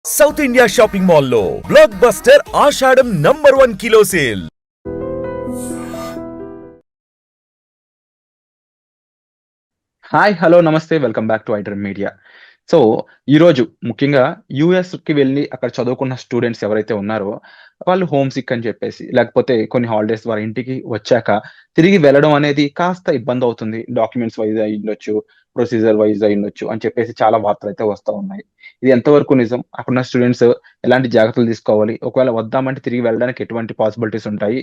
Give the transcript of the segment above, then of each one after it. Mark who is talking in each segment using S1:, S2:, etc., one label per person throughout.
S1: South India shopping మాల్లో block buster ఆషాఢం #1 kilo sale.
S2: Hi hello నమస్తే welcome back to iDream media. So ఈరోజు ముఖ్యంగా యూఎస్కి వెళ్ళి అక్కడ చదువుకున్న స్టూడెంట్స్ ఎవరైతే ఉన్నారో వాళ్ళు హోమ్ సిక్ అని చెప్పేసి లేకపోతే కొన్ని హాలిడేస్ వారి ఇంటికి వచ్చాక తిరిగి వెళ్ళడం అనేది కాస్త ఇబ్బంది అవుతుంది. డాక్యుమెంట్స్ వైజ్ అయి ఉండొచ్చు, ప్రొసీజర్ వైజ్ అయి ఉండొచ్చు అని చెప్పేసి చాలా వార్తలు అయితే వస్తూ ఉన్నాయి. ఇది ఎంతవరకు నిజం? అక్కడున్న స్టూడెంట్స్ ఎలాంటి జాగ్రత్తలు తీసుకోవాలి? ఒకవేళ వద్దామంటే తిరిగి వెళ్ళడానికి ఎటువంటి పాసిబిలిటీస్ ఉంటాయి?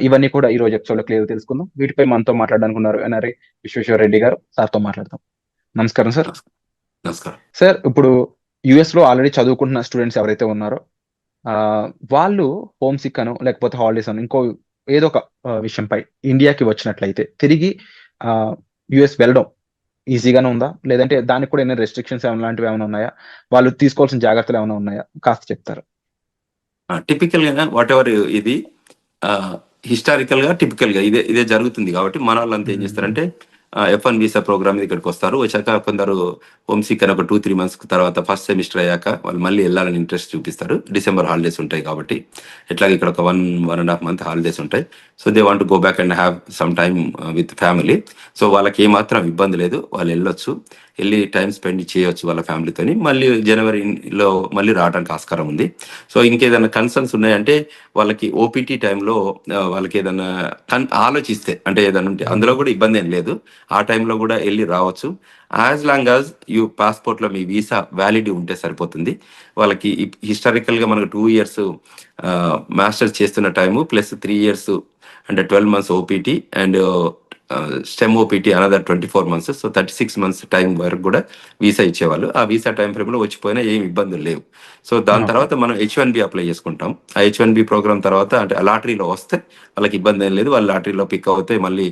S2: ఇవన్నీ కూడా ఈ రోజు ఎపిసోడ్‌లో క్లియర్‌గా తెలుసుకుందాం. వీటిపై మనతో మాట్లాడడానికి ఉన్నారు ఎన్ఆర్ఐ విశ్వేశ్వర రెడ్డి గారు. సార్‌తో మాట్లాడదాం. నమస్కారం సార్.
S3: నమస్కారం.
S2: సార్ ఇప్పుడు యూఎస్‌లో ఆల్రెడీ చదువుకుంటున్న స్టూడెంట్స్ ఎవరైతే ఉన్నారో వాళ్ళు హోమ్ సిక్ అనో లేకపోతే హాలిడేస్ అనో ఇంకో ఏదో ఒక విషయంపై ఇండియాకి వచ్చినట్లయితే తిరిగి యూఎస్ వెళ్ళడం ఈజీగానే ఉందా? లేదంటే దానికి కూడా ఏమైనా రెస్ట్రిక్షన్స్ లాంటివి ఏమైనా ఉన్నాయా? వాళ్ళు తీసుకోవాల్సిన జాగ్రత్తలు ఏమైనా ఉన్నాయా? కాస్త చెప్తారా?
S3: టిపికల్‌గా వాటెవర్ ఇది హిస్టారికల్‌గా టిపికల్‌గా ఇదే జరుగుతుంది కాబట్టి మన వాళ్ళంతా ఏం చేస్తారంటే F1 వీసా ప్రోగ్రామ్ ఇక్కడికి వస్తారు. వచ్చాక కొందరు హోమ్ సిక్ అని ఒక 2-3 మంత్స్ తర్వాత ఫస్ట్ సెమిస్టర్ అయ్యాక వాళ్ళు మళ్ళీ వెళ్ళాలని ఇంట్రెస్ట్ చూపిస్తారు. డిసెంబర్ హాలిడేస్ ఉంటాయి కాబట్టి ఎట్లాగ ఇక్కడ ఒక 1.5 మంత్ హాలిడేస్ ఉంటాయి. So they want go back and have some time with family. So వాళ్ళకి ఏమాత్రం ఇబ్బంది లేదు, వాళ్ళు వెళ్ళొచ్చు, వెళ్ళి టైం స్పెండ్ చేయొచ్చు వాళ్ళ ఫ్యామిలీతోని. మళ్ళీ జనవరిలో మళ్ళీ రావడానికి ఆస్కారం ఉంది. సో ఇంకేదైనా కన్సర్న్స్ ఉన్నాయంటే వాళ్ళకి ఓపీటీ టైంలో వాళ్ళకి ఏదైనా ఆలోచిస్తే అంటే ఏదైనా ఉంటే అందులో కూడా ఇబ్బంది ఏం లేదు. ఆ టైంలో కూడా వెళ్ళి రావచ్చు. యాజ్ లాంగ్ యాజ్ పాస్పోర్ట్లో మీ వీసా వ్యాలిటీ ఉంటే సరిపోతుంది. వాళ్ళకి హిస్టారికల్గా మనకు 2 years మాస్టర్స్ చేస్తున్న టైము ప్లస్ 3 years అంటే 12 months OPT and stem OPT another 24 months. So 36 months time వరకు కూడా వీసా ఇచ్చేవాళ్ళు. ఆ వీసా టైం ఫ్రేమ్లో వచ్చిపోయినా ఏం ఇబ్బందులు లేవు. సో దాని తర్వాత మనం H1B అప్లై చేసుకుంటాం. ఆ H1B ప్రోగ్రామ్ తర్వాత అంటే లాటరీలో వస్తే వాళ్ళకి ఇబ్బంది ఏం లేదు. వాళ్ళు లాటరీలో పిక్ అవుతే మళ్ళీ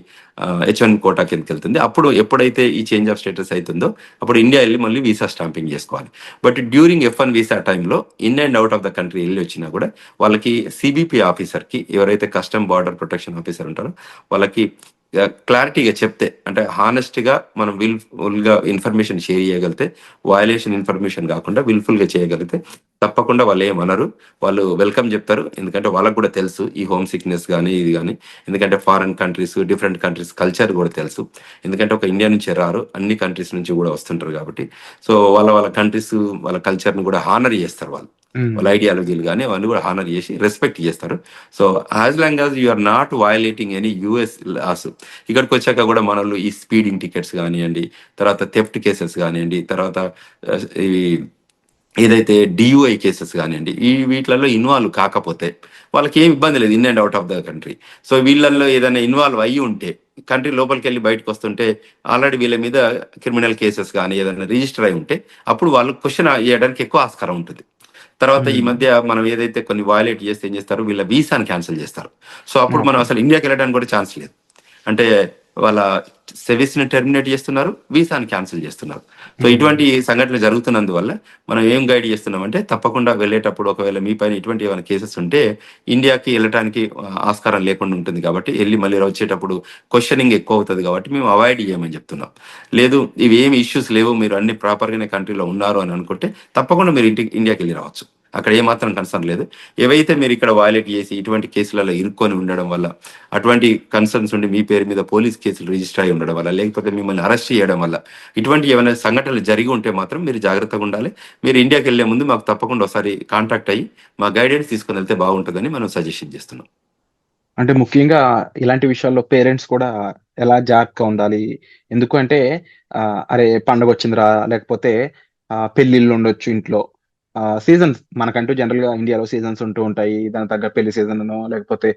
S3: H1 కోటా కిందకి వెళ్తుంది. అప్పుడు ఎప్పుడైతే ఈ చేంజ్ ఆఫ్ స్టేటస్ అవుతుందో అప్పుడు ఇండియా వెళ్ళి మళ్ళీ వీసా స్టాంపింగ్ చేసుకోవాలి. బట్ డ్యూరింగ్ F1 వీసా టైంలో in and out of the country వెళ్ళి వచ్చినా కూడా వాళ్ళకి సిబిపి ఆఫీసర్కి, ఎవరైతే కస్టమ్ బార్డర్ ప్రొటెక్షన్ ఆఫీసర్ ఉంటారో వాళ్ళకి క్లారిటీగా చెప్తే అంటే హానెస్ట్గా మనం విల్ఫుల్గా ఇన్ఫర్మేషన్ షేర్ చేయగలిగితే, వయలేషన్ ఇన్ఫర్మేషన్ కాకుండా విల్ఫుల్గా చేయగలిగితే తప్పకుండా వాళ్ళు ఏమనరు, వాళ్ళు వెల్కమ్ చెప్తారు. ఎందుకంటే వాళ్ళకు కూడా తెలుసు ఈ హోమ్ సిక్నెస్ కానీ ఇది కానీ. ఎందుకంటే foreign countries, different countries culture కూడా తెలుసు. ఎందుకంటే ఒక ఇండియా నుంచి రారు, అన్ని కంట్రీస్ నుంచి కూడా వస్తుంటారు కాబట్టి. సో వాళ్ళ కంట్రీస్ వాళ్ళ కల్చర్ని కూడా హానర్ చేస్తారు వాళ్ళు. వాళ్ళ ఐడియాలజీలు కానీ అవన్నీ కూడా హానర్ చేసి రెస్పెక్ట్ చేస్తారు. So as long as you are not violating any US laws. ఇక్కడికి వచ్చాక కూడా మనల్ని ఈ స్పీడింగ్ టికెట్స్ కానివ్వండి, తర్వాత థెఫ్ట్ కేసెస్ కానివ్వండి, తర్వాత ఇవి ఏదైతే డియుఐ కేసెస్ కానివ్వండి, ఈ వీటిలలో ఇన్వాల్వ్ కాకపోతే వాళ్ళకి ఏం ఇబ్బంది లేదు in and out of the country. So వీళ్ళల్లో ఏదైనా ఇన్వాల్వ్ అయ్యి ఉంటే కంట్రీ లోపలికి వెళ్ళి బయటకు వస్తుంటే ఆల్రెడీ వీళ్ళ మీద క్రిమినల్ కేసెస్ కానీ ఏదైనా రిజిస్టర్ అయి ఉంటే అప్పుడు వాళ్ళు క్వశ్చన్ చేయడానికి ఎక్కువ ఆస్కారం ఉంటుంది. తర్వాత ఈ మధ్య మనం ఏదైతే కొన్ని వయలేట్ చేస్తే ఏం చేస్తారు, వీళ్ళ వీసాని క్యాన్సిల్ చేస్తారు. సో అప్పుడు మనం అసలు ఇండియాకి వెళ్ళడానికి కూడా ఛాన్స్ లేదు. అంటే వాళ్ళ సర్వీస్ని టెర్మినేట్ చేస్తున్నారు, వీసాని క్యాన్సిల్ చేస్తున్నారు. సో ఇటువంటి సంఘటనలు జరుగుతున్నందువల్ల మనం ఏం గైడ్ చేస్తున్నామంటే తప్పకుండా వెళ్ళేటప్పుడు ఒకవేళ మీ పైన ఇటువంటి ఏమైనా కేసెస్ ఉంటే ఇండియాకి వెళ్ళడానికి ఆస్కారం లేకుండా ఉంటుంది కాబట్టి వెళ్ళి మళ్ళీ వచ్చేటప్పుడు క్వశ్చనింగ్ ఎక్కువ అవుతుంది కాబట్టి మేము అవాయిడ్ చేయమని చెప్తున్నాం. లేదు ఇవి ఏమి ఇష్యూస్ లేవు, మీరు అన్ని ప్రాపర్గానే కంట్రీలో ఉన్నారు అని అనుకుంటే తప్పకుండా మీరు ఇండియాకి వెళ్ళి రావచ్చు. అక్కడ ఏమాత్రం కన్సర్న్ లేదు. ఏవైతే మీరు ఇక్కడ వయలేట్ చేసి ఇటువంటి కేసులలో ఇరుక్కొని ఉండడం వల్ల, అటువంటి కన్సర్న్స్ ఉండి మీ పేరు మీద పోలీస్ కేసులు రిజిస్టర్ అయి ఉండడం వల్ల, లేకపోతే మిమ్మల్ని అరెస్ట్ చేయడం వల్ల ఇటువంటి ఏమైనా సంఘటనలు జరిగి ఉంటే మాత్రం మీరు జాగ్రత్తగా ఉండాలి. మీరు ఇండియాకి వెళ్లే ముందు మాకు తప్పకుండా ఒకసారి కాంటాక్ట్ అయ్యి మా గైడెన్స్ తీసుకొని వెళ్తే బాగుంటుందని మనం సజెషన్ చేస్తున్నాం.
S2: అంటే ముఖ్యంగా ఇలాంటి విషయాల్లో పేరెంట్స్ కూడా ఎలా జాగ్రత్తగా ఉండాలి? ఎందుకంటే అరే పండగ వచ్చిందిరా, లేకపోతే పెళ్ళిళ్ళు ఉండొచ్చు ఇంట్లో. సీజన్స్ మనకంటూ జనరల్‌గా ఇండియాలో సీజన్స్ ఉంటూ ఉంటాయి. దానికి తగ్గ పెళ్లి సీజన్ అనో లేకపోతే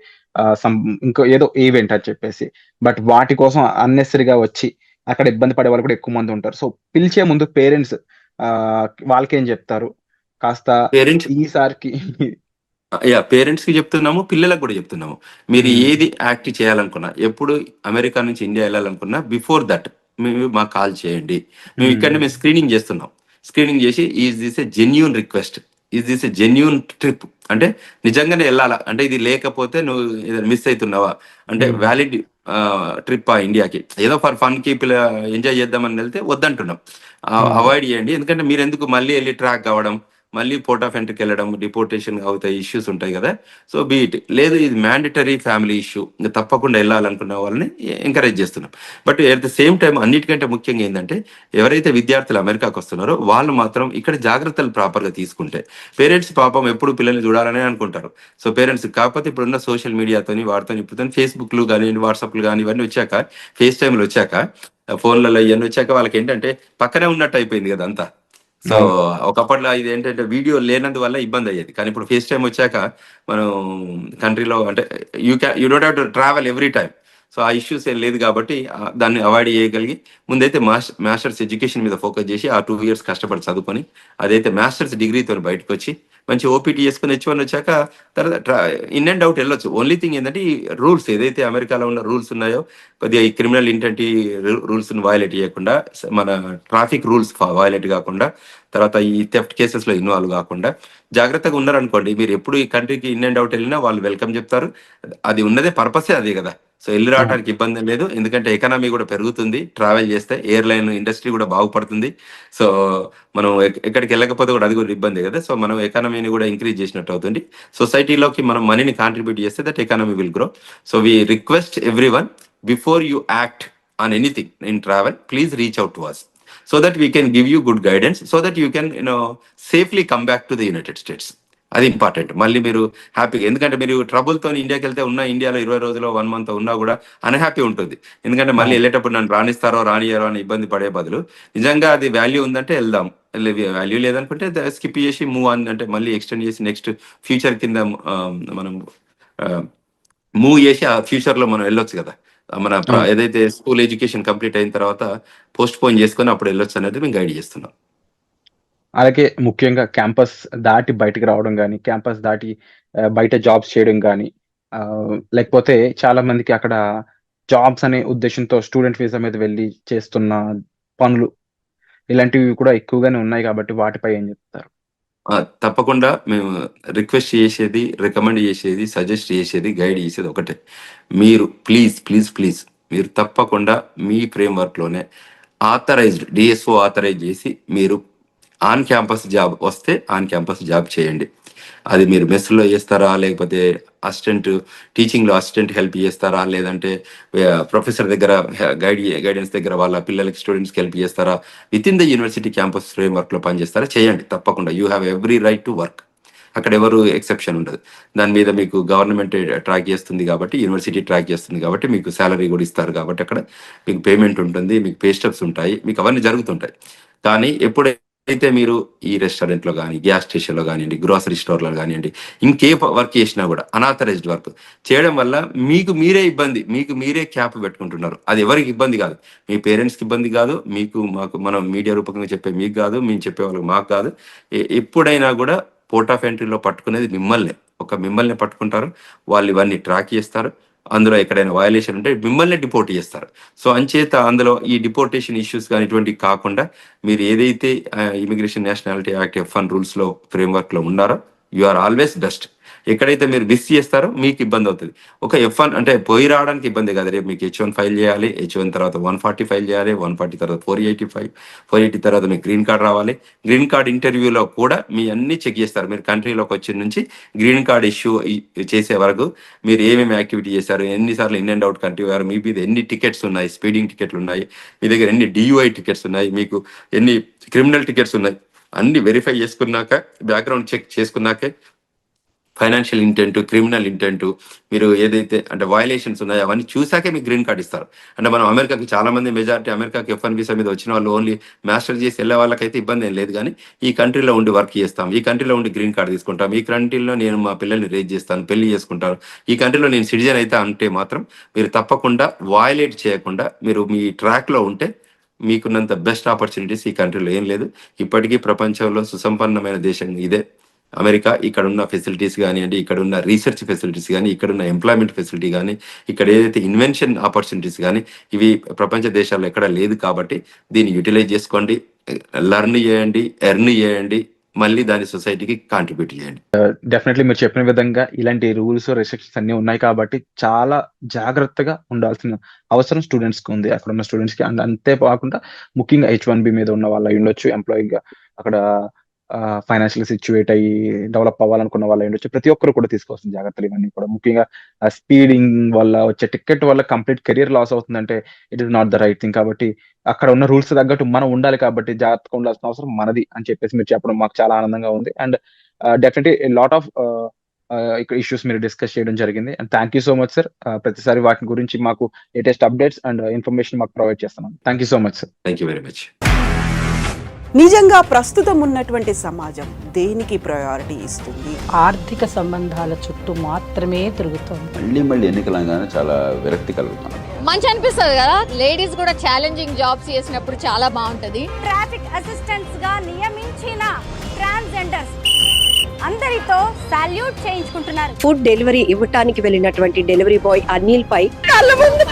S2: సమ్ ఇంకో ఏదో ఈవెంట్ అని చెప్పేసి. బట్ వాటి కోసం అన్నెసెసరీగా వచ్చి అక్కడ ఇబ్బంది పడే వాళ్ళు కూడా ఎక్కువ మంది ఉంటారు. సో పిలిచే ముందు పేరెంట్స్ వాళ్ళకేం చెప్తారు? కాస్త
S3: పేరెంట్స్
S2: ఈసారికి
S3: పేరెంట్స్ కి చెప్తున్నాము, పిల్లలకు కూడా చెప్తున్నాము. మీరు ఏది యాక్ట్ చేయాలనుకున్నా, ఎప్పుడు అమెరికా నుంచి ఇండియా వెళ్ళాలనుకున్నా బిఫోర్ దట్ మేము మాకు కాల్ చేయండి. మేము ఇక్కడనే మేము స్క్రీనింగ్ చేస్తున్నాం. స్క్రీనింగ్ చేసి is this a genuine request, is this a genuine trip, అంటే నిజంగానే వెళ్ళాలా, అంటే ఇది లేకపోతే నువ్వు ఏదైనా మిస్ అవుతున్నావా, అంటే వ్యాలిడ్ ట్రిప్ ఇండియాకి ఏదో ఫర్ ఫన్ కి ఎంజాయ్ చేద్దామని వెళ్తే వద్దంటున్నాం. అవాయిడ్ చేయండి. ఎందుకంటే మీరు ఎందుకు మళ్ళీ వెళ్ళి ట్రాక్ కావడం, మళ్ళీ పోర్ట్ ఆఫ్ ఎంట్రీకి వెళ్ళడం, డిపోర్టేషన్ అవుతాయి, ఇష్యూస్ ఉంటాయి కదా. సో బీట్ లేదు, ఇది మ్యాండటరీ ఫ్యామిలీ ఇష్యూ, ఇంకా తప్పకుండా వెళ్ళాలనుకున్న వాళ్ళని ఎంకరేజ్ చేస్తున్నాం. But at the same time అన్నిటికంటే ముఖ్యంగా ఏంటంటే ఎవరైతే విద్యార్థులు అమెరికాకు వస్తున్నారో వాళ్ళు మాత్రం ఇక్కడ జాగ్రత్తలు ప్రాపర్గా తీసుకుంటే, పేరెంట్స్ పాపం ఎప్పుడు పిల్లల్ని చూడాలని అనుకుంటారు. సో పేరెంట్స్ కాకపోతే ఇప్పుడున్న సోషల్ మీడియాతోని వాటితో ఇప్పుడు ఫేస్బుక్లు కానీ వాట్సాప్లు కానీ ఇవన్నీ వచ్చాక, ఫేస్ టైంలు వచ్చాక, ఫోన్లలో ఇవన్నీ వచ్చాక వాళ్ళకి ఏంటంటే పక్కనే ఉన్నట్టు అయిపోయింది కదా అంతా. సో
S2: అవును.
S3: ఒకప్పట్లో ఇది ఏంటంటే వీడియో లేనందువల్ల ఇబ్బంది అయ్యేది, కానీ ఇప్పుడు ఫేస్ టైం వచ్చాక మనం కంట్రీలో అంటే you don't have to travel every time. So ఆ ఇష్యూస్ ఏం లేదు కాబట్టి దాన్ని అవాయిడ్ చేయగలిగి ముందైతే మాస్టర్స్ ఎడ్యుకేషన్ మీద ఫోకస్ చేసి ఆ 2 years కష్టపడి చదువుకొని అదైతే మాస్టర్స్ డిగ్రీతో బయటకు వచ్చి మంచి ఓపీటీ చేసుకుని H1 వచ్చాక తర్వాత ఇన్ అండ్ అవుట్ వెళ్ళొచ్చు. ఓన్లీ థింగ్ ఏంటంటే ఈ రూల్స్ ఏదైతే అమెరికాలో ఉన్న రూల్స్ ఉన్నాయో కొద్దిగా ఈ క్రిమినల్ ఇంటెంటి రూల్స్ వయలేట్ చేయకుండా, మన ట్రాఫిక్ రూల్స్ వయలేట్ కాకుండా, తర్వాత ఈ థెఫ్ట్ కేసెస్ లో ఇన్వాల్వ్ కాకుండా జాగ్రత్తగా ఉన్నారనుకోండి, మీరు ఎప్పుడు ఈ కంట్రీకి ఇన్ అండ్ అవుట్ వెళ్ళినా వాళ్ళు వెల్కమ్ చెప్తారు. అది ఉన్నదే పర్పసే అదే కదా. సో వెళ్ళి
S2: అవును.
S3: రావడానికి ఇబ్బంది లేదు, ఎందుకంటే ఎకానమీ కూడా పెరుగుతుంది ట్రావెల్ చేస్తే, ఎయిర్లైన్ ఇండస్ట్రీ కూడా బాగుపడుతుంది. సో మనం ఎక్కడికి వెళ్ళకపోతే కూడా అది కూడా ఇబ్బంది కదా. సో మనం ఎకానమీని కూడా ఇంక్రీజ్ చేసినట్టు అవుతుంది. సొసైటీలోకి మనం మనీని కాంట్రిబ్యూట్ చేస్తే that economy will grow. So we request everyone, before you act on anything in travel, please reach out to us so that we can give you good guidance, so that you can safely come back to the United States. అది important. మళ్ళీ మీరు హ్యాపీగా, ఎందుకంటే మీరు ట్రబుల్తో ఇండియాకి వెళ్తే ఇండియాలో 20 రోజులు 1 month ఉన్నా కూడా అన్హ్యాపీ ఉంటుంది. ఎందుకంటే మళ్ళీ
S2: అవును.
S3: వెళ్ళేటప్పుడు నన్ను రాణిస్తారో రానియారో అని ఇబ్బంది పడే బదులు నిజంగా అది వాల్యూ ఉందంటే వెళ్దాం, వాల్యూ లేదనుకుంటే స్కిప్ చేసి మూవ్ ఆన్, అంటే మళ్ళీ ఎక్స్టెండ్ చేసి నెక్స్ట్ ఫ్యూచర్ కింద మనం మూవ్ చేసి ఆ ఫ్యూచర్ లో మనం వెళ్ళొచ్చు కదా. మన
S2: అవును.
S3: ఏదైతే స్కూల్ ఎడ్యుకేషన్ కంప్లీట్ అయిన తర్వాత పోస్ట్ పోన్ చేసుకొని అప్పుడు వెళ్ళొచ్చు అనేది మేము గైడ్ చేస్తున్నాం.
S2: అలాగే ముఖ్యంగా క్యాంపస్ దాటి బయటికి రావడం గాని, క్యాంపస్ దాటి బయట జాబ్స్ చేయడం గాని, లేకపోతే చాలా మందికి అక్కడ జాబ్స్ అనే ఉద్దేశంతో స్టూడెంట్ వీసా మీద వెళ్లి చేస్తున్న పనులు, ఇలాంటివి కూడా ఎక్కువగానే ఉన్నాయి కాబట్టి వాటిపై ఏం చెప్తారు?
S3: తప్పకుండా మేము రిక్వెస్ట్ చేసేది, రికమెండ్ చేసేది, సజెస్ట్ చేసేది, గైడ్ చేసేది ఒకటే. మీరు ప్లీజ్ ప్లీజ్ ప్లీజ్ మీరు తప్పకుండా మీ ఫ్రేమ్వర్క్లోనే ఆథరైజ్డ్ డిఎస్ఓ ఆథరైజ్ చేసి మీరు ఆన్ క్యాంపస్ జాబ్ వస్తే ఆన్ క్యాంపస్ జాబ్ చేయండి. అది మీరు మెస్లో చేస్తారా, లేకపోతే టీచింగ్లో అసిస్టెంట్ హెల్ప్ చేస్తారా, లేదంటే ప్రొఫెసర్ దగ్గర గైడెన్స్ దగ్గర వాళ్ళ పిల్లలకి స్టూడెంట్స్కి హెల్ప్ చేస్తారా, with in the university campus ఫ్రేమ్వర్క్లో పనిచేస్తారా, చేయండి తప్పకుండా. You have every right to work. అక్కడ ఎవరు ఎక్సెప్షన్ ఉండదు. దాని మీద మీకు గవర్నమెంట్ ట్రాక్ చేస్తుంది కాబట్టి, యూనివర్సిటీ ట్రాక్ చేస్తుంది కాబట్టి, మీకు శాలరీ కూడా ఇస్తారు కాబట్టి, అక్కడ మీకు పేమెంట్ ఉంటుంది, మీకు పే స్టెప్స్ ఉంటాయి, మీకు అవన్నీ జరుగుతుంటాయి. కానీ ఎప్పుడైతే మీరు ఈ రెస్టారెంట్లో కానీ, గ్యాస్ స్టేషన్లో కానివ్వండి, గ్రోసరీ స్టోర్లో కానివ్వండి, ఇంకే వర్క్ చేసినా కూడా అనాథరైజ్డ్ వర్క్ చేయడం వల్ల మీకు మీరే ఇబ్బంది, మీకు మీరే క్యాప్ పెట్టుకుంటున్నారు. అది ఎవరికి ఇబ్బంది కాదు, మీ పేరెంట్స్కి ఇబ్బంది కాదు, మీకు మాకు మనం మీడియా రూపకంగా చెప్పే మీకు కాదు, మేము చెప్పే వాళ్ళకి మాకు కాదు. ఎప్పుడైనా కూడా పోర్ట్ ఆఫ్ ఎంట్రీలో పట్టుకునేది మిమ్మల్ని పట్టుకుంటారు. వాళ్ళు ఇవన్నీ ట్రాక్ చేస్తారు. అందులో ఎక్కడైనా వయలేషన్ ఉంటే మిమ్మల్ని డిపోర్ట్ చేస్తారు. సో అంచేత అందులో ఈ డిపోర్టేషన్ ఇష్యూస్ కానీ ఇటువంటివి కాకుండా మీరు ఏదైతే ఇమిగ్రేషన్ నేషనాలిటీ యాక్ట్ F1 రూల్స్లో ఫ్రేమ్వర్క్లో ఉన్నారో యు ఆర్ ఆల్వేస్ బెస్ట్. ఎక్కడైతే మీరు మిస్ చేస్తారో మీకు ఇబ్బంది అవుతుంది. ఒక F1 అంటే పోయి రావడానికి ఇబ్బంది కాదు, రేపు మీకు H1 ఫైల్ చేయాలి, H1 తర్వాత 140 ఫైల్ చేయాలి, 140 తర్వాత 480 తర్వాత మీకు గ్రీన్ కార్డ్ రావాలి. గ్రీన్ కార్డ్ ఇంటర్వ్యూలో కూడా మీ అన్ని చెక్ చేస్తారు. మీరు కంట్రీలోకి వచ్చిన నుంచి గ్రీన్ కార్డ్ ఇష్యూ చేసే వరకు మీరు ఏమేమి యాక్టివిటీ చేశారు, ఎన్నిసార్లు ఇన్ అండ్ అవుట్ కంట్రీ వారు, మీ మీద ఎన్ని టికెట్స్ ఉన్నాయి, స్పీడింగ్ టికెట్లు ఉన్నాయి, మీ దగ్గర ఎన్ని DUI టికెట్స్ ఉన్నాయి, మీకు ఎన్ని క్రిమినల్ టికెట్స్ ఉన్నాయి, అన్ని వెరిఫై చేసుకున్నాక, బ్యాక్గ్రౌండ్ చెక్ చేసుకున్నాకే ఫైనాన్షియల్ ఇంటెంట్, క్రిమినల్ ఇంటెంట్, మీరు ఏదైతే అంటే వయలేషన్స్ ఉన్నాయో అవన్నీ చూసాకే మీకు గ్రీన్ కార్డ్ ఇస్తారు. అంటే మనం అమెరికాకి చాలా మంది మెజారిటీ అమెరికాకి F1 వీసా మీద వచ్చిన వాళ్ళు ఓన్లీ మాస్టర్ చేసి వెళ్ళే వాళ్ళకైతే ఇబ్బంది ఏం లేదు, కానీ ఈ కంట్రీలో ఉండి వర్క్ చేస్తాం, ఈ కంట్రీలో ఉండి గ్రీన్ కార్డ్ తీసుకుంటాం, ఈ కంట్రీలో నేను మా పిల్లల్ని రేజ్ చేస్తాను, పెళ్లి చేసుకుంటాను, ఈ కంట్రీలో నేను సిటిజన్ అయితే అంటే మాత్రం మీరు తప్పకుండా వయలేట్ చేయకుండా మీరు మీ ట్రాక్లో ఉంటే మీకున్నంత బెస్ట్ ఆపర్చునిటీస్ ఈ కంట్రీలో ఏం లేదు. ఇప్పటికీ ప్రపంచంలో సుసంపన్నమైన దేశం ఇదే అమెరికా. ఇక్కడ ఉన్న ఫెసిలిటీస్ కానివ్వండి, ఇక్కడ ఉన్న రీసెర్చ్ ఫెసిలిటీస్ కానీ, ఇక్కడ ఉన్న ఎంప్లాయ్మెంట్ ఫెసిలిటీ కానీ, ఇక్కడ ఏదైతే ఇన్వెన్షన్ ఆపర్చునిటీస్ కానీ ఇవి ప్రపంచ దేశాల్లో ఎక్కడ లేదు. కాబట్టి దీన్ని యూటిలైజ్ చేసుకోండి, లర్న్ చేయండి, ఎర్న్ చేయండి, మళ్ళీ దాని సొసైటీకి కాంట్రిబ్యూట్ చేయండి.
S2: డెఫినెట్లీ మీరు చెప్పిన విధంగా ఇలాంటి రూల్స్, రెస్ట్రిక్షన్స్ అన్ని ఉన్నాయి కాబట్టి చాలా జాగ్రత్తగా ఉండాల్సిన అవసరం స్టూడెంట్స్ కి ఉంది, అక్కడ ఉన్న స్టూడెంట్స్ కి. అండ్ అంతే కాకుండా ముఖ్యంగా H1B మీద ఉన్న వాళ్ళు అయి ఉండొచ్చు, ఎంప్లాయీగా అక్కడ ఫైనాన్షియల్ సిచ్యువేట్ అయ్యి డెవలప్ అవ్వాలనుకున్న వాళ్ళు ఉండొచ్చు. ప్రతి ఒక్కరు కూడా తీసుకోవాల్సిన జాగ్రత్తలు ఇవన్నీ కూడా. ముఖ్యంగా స్పీడింగ్ వల్ల వచ్చే టికెట్ వల్ల కంప్లీట్ కెరియర్ లాస్ అవుతుందంటే it is not the right thing. కాబట్టి అక్కడ ఉన్న రూల్స్ తగ్గట్టు మనం ఉండాలి, కాబట్టి జాగ్రత్తగా ఉండాల్సిన అవసరం మనది అని చెప్పేసి మీరు చెప్పడం మాకు చాలా ఆనందంగా ఉంది. అండ్ డెఫినెట్లీ లాట్ ఆఫ్ ఇక్కడ ఇష్యూస్ మీరు డిస్కస్ చేయడం జరిగింది. And thank you so much sir. ప్రతిసారి వాటి గురించి మాకు లేటెస్ట్ అప్డేట్స్ అండ్ ఇన్ఫర్మేషన్ మాకు ప్రొవైడ్ చేస్తున్నాం. Thank you so much sir.
S3: Thank you very much.
S4: నిజంగా ప్రస్తుతం ఉన్నటువంటి సమాజం దేనికి ప్రయారిటీ ఇస్తుంది?
S5: ఆర్థిక సంబంధాల చుట్టూ మాత్రమే తిరుగుతోంది.
S6: మళ్ళీ ఎన్నికలంగానే చాలా విరక్తి కలుగుతున్నాం.
S7: మంచి అనిపిస్తుంది కదా, లేడీస్ కూడా ఛాలెంజింగ్ జాబ్స్ చేసినప్పుడు చాలా బాగుంటది.
S8: ట్రాఫిక్ అసిస్టెంట్స్ గా నియమించిన ట్రాన్స్జెండర్స్ అందరితో సాల్యూట్ చేయించుకుంటున్నారు.
S9: ఫుడ్ డెలివరీ ఇవ్వటానికి వెళ్ళినటువంటి డెలివరీ బాయ్ అనిల్ పై కళ్ళ ముందు